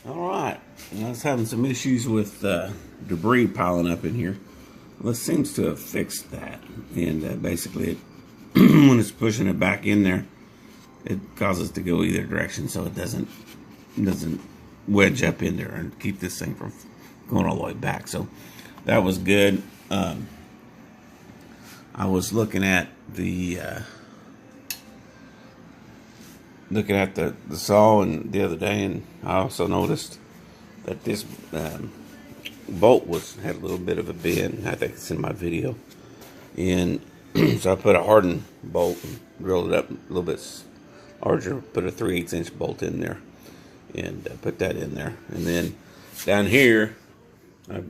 Alright, I was having some issues with debris piling up in here. Well, this seems to have fixed that. And basically, when it's pushing it back in there, it causes it to go either direction so it doesn't wedge up in there and keep this thing from going all the way back. So that was good. I was looking at the saw and the other day, and I also noticed that this bolt had a little bit of a bend. I think it's in my video, and so I put a hardened bolt and drilled it up a little bit larger. Put a 3/8 inch bolt in there, and put that in there. And then down here, I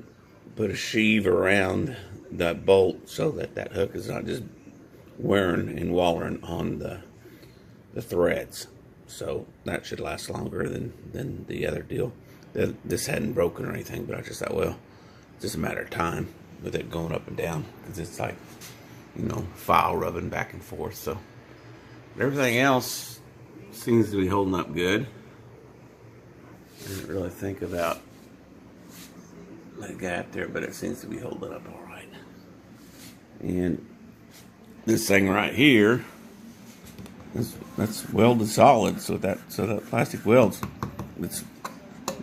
put a sheave around that bolt so that that hook is not just wearing and wallering on the threads. So that should last longer than the other deal. This hadn't broken or anything, but I just thought, well, it's just a matter of time with it going up and down, because it's like, file rubbing back and forth. So everything else seems to be holding up good. I didn't really think about that gap there, but it seems to be holding up all right. And this thing right here, that's welded solid, so that plastic welds, it's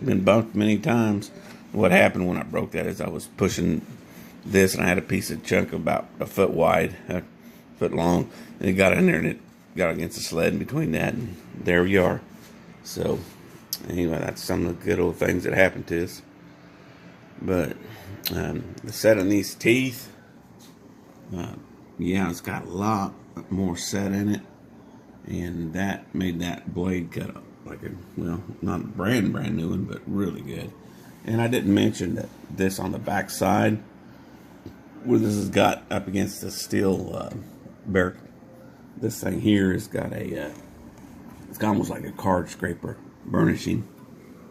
been bumped many times. What happened when I broke that is I was pushing this, and I had a piece of chunk about a foot wide, a foot long, and it got in there and it got against the sled in between that, and there we are. So anyway, that's some of the good old things that happened to us. But the set on these teeth, yeah, it's got a lot more set in it. And that made that blade cut up like not a brand new one, but really good. And I didn't mention that this on the back side, where this has got up against the steel barrel, this thing here has got it's almost like a card scraper burnishing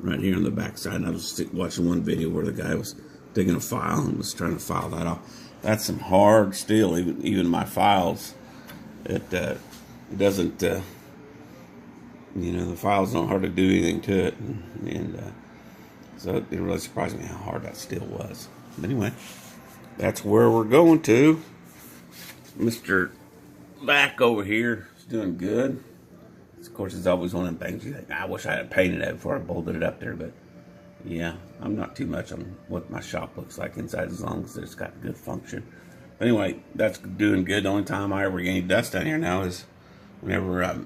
right here on the back side. And I was watching one video where the guy was digging a file and was trying to file that off. That's some hard steel. Even my files, it doesn't, the files don't hardly do anything to it, and so it really surprised me how hard that steel was. But anyway, that's where we're going to. Mr. Back over here is doing good. Of course, it's always one of them things you think, I wish I had painted it before I bolted it up there, but yeah, I'm not too much on what my shop looks like inside, as long as it's got good function. But anyway, that's doing good. The only time I ever get any dust down here now is whenever I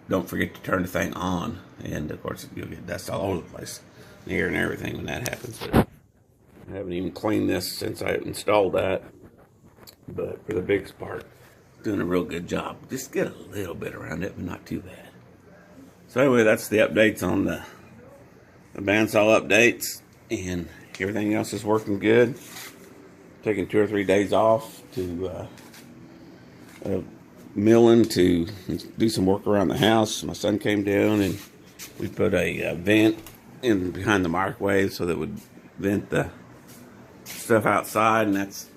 don't forget to turn the thing on, and of course you'll get dust all over the place, the air and everything when that happens. But I haven't even cleaned this since I installed that. But for the biggest part, doing a real good job. Just get a little bit around it, but not too bad. So anyway, that's the updates on the bandsaw updates, and everything else is working good. Taking 2 or 3 days off to milling to do some work around the house. My son came down and we put a vent in behind the microwave so that it would vent the stuff outside, and that's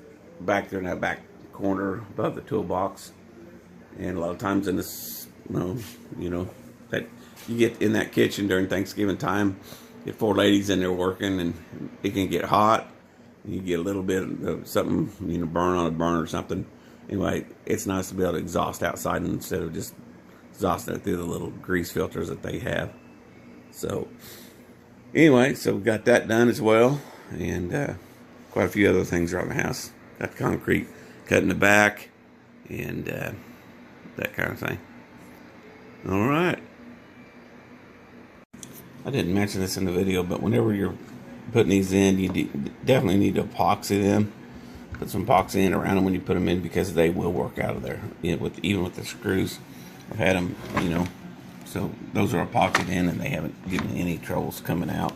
back there in that back corner above the toolbox. And a lot of times in this, that you get in that kitchen during Thanksgiving time, get 4 ladies in there working, and it can get hot. You get a little bit of something, burn on a burner or something. Anyway, it's nice to be able to exhaust outside instead of just exhausting it through the little grease filters that they have. So, anyway, so we got that done as well. And quite a few other things around the house. Got concrete cut in the back and that kind of thing. All right. I didn't mention this in the video, but whenever you're putting these in, you definitely need to epoxy them. Put some epoxy in around them when you put them in, because they will work out of there. Even with the screws, I've had them, so those are epoxied in, and they haven't given me any troubles coming out.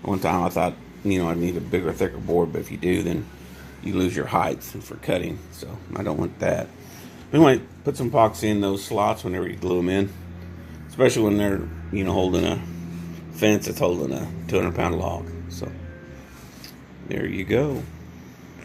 One time I thought, I'd need a bigger, thicker board, but if you do, then you lose your height for cutting, so I don't want that. Anyway, put some epoxy in those slots whenever you glue them in, especially when they're, holding a fence that's holding a 200-pound log. So there you go.